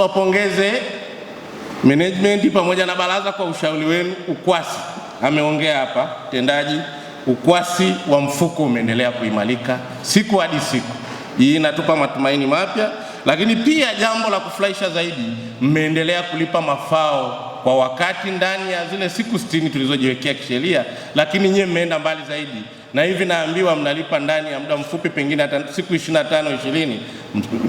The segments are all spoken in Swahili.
niwapongeze management pamoja na baraza kwa ushauri wenu. Ukwasi ameongea hapa tendaji, ukwasi wa mfuko umeendelea kuimarika siku hadi siku. Hii inatupa matumaini mapya, lakini pia jambo la kufurahisha zaidi, mmeendelea kulipa mafao kwa wakati ndani ya zile siku 60 tulizojiwekea kisheria, lakini nyie mmeenda mbali zaidi, na hivi naambiwa mnalipa ndani ya muda mfupi, pengine hata siku 25 20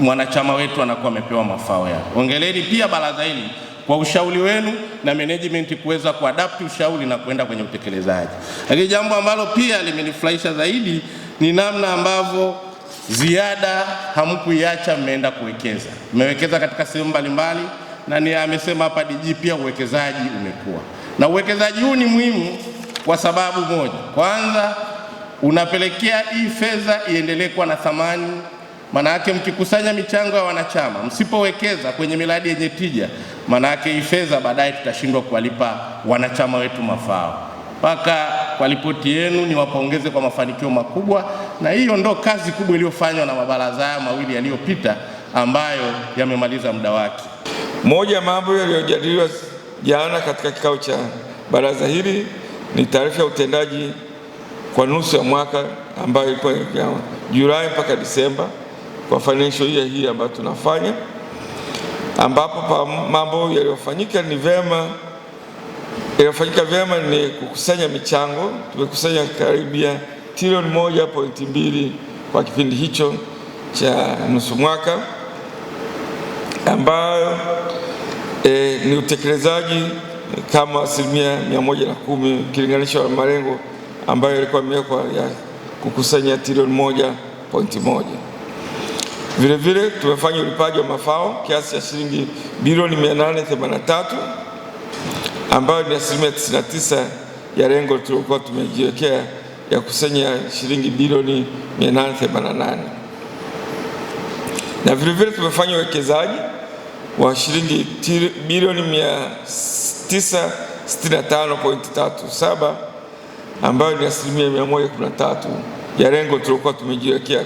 mwanachama wetu anakuwa amepewa mafao yao. Ongeleni pia baraza hili kwa ushauri wenu na management kuweza kuadapt ushauri na kwenda kwenye utekelezaji. Lakini jambo ambalo pia limenifurahisha zaidi ni namna ambavyo ziada hamkuiacha, mmeenda kuwekeza. Mmewekeza katika sehemu mbalimbali, na ni amesema hapa DG pia uwekezaji umekuwa. Na uwekezaji huu ni muhimu kwa sababu moja. Kwanza, unapelekea hii fedha iendelee kuwa na thamani. Maana yake mkikusanya michango ya wanachama, msipowekeza kwenye miradi yenye tija, maana yake hii fedha baadaye tutashindwa kuwalipa wanachama wetu mafao. Mpaka kwa ripoti yenu niwapongeze kwa mafanikio makubwa, na hiyo ndo kazi kubwa iliyofanywa na mabaraza haya mawili yaliyopita ambayo yamemaliza muda wake. Moja ya mambo yaliyojadiliwa jana katika kikao cha baraza hili ni taarifa ya utendaji kwa nusu ya mwaka ambayo ilikuwa Julai mpaka Disemba kwa financial year hii ambayo tunafanya, ambapo mambo yaliyofanyika ni vyema. Iliyofanyika vyema ni kukusanya michango. Tumekusanya karibia trilioni 1.2 kwa kipindi hicho cha nusu mwaka, ambayo ni utekelezaji kama 110% ukilinganisha na malengo ambayo yalikuwa yamewekwa ya kukusanya trilioni 1.1. Vile vile tumefanya ulipaji wa mafao kiasi cha shilingi bilioni 883 ambayo ni 99% ya lengo tulikuwa tumejiwekea ya kusanya shilingi bilioni 888. Na vile vile tumefanya uwekezaji wa shilingi bilioni 965.37 ambayo ni 113% ya lengo tulikuwa tumejiwekea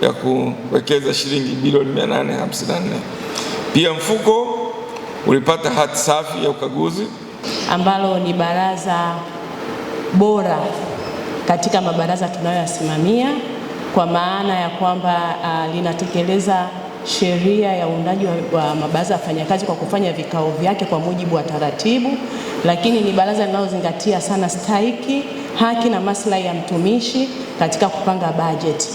ya kuwekeza shilingi bilioni 854. Pia mfuko ulipata hati safi ya ukaguzi ambalo ni baraza bora katika mabaraza tunayoyasimamia, kwa maana ya kwamba linatekeleza sheria ya uundaji wa mabaraza ya wafanyakazi kwa kufanya vikao vyake kwa mujibu wa taratibu, lakini ni baraza linalozingatia sana stahiki, haki na maslahi ya mtumishi katika kupanga bajeti.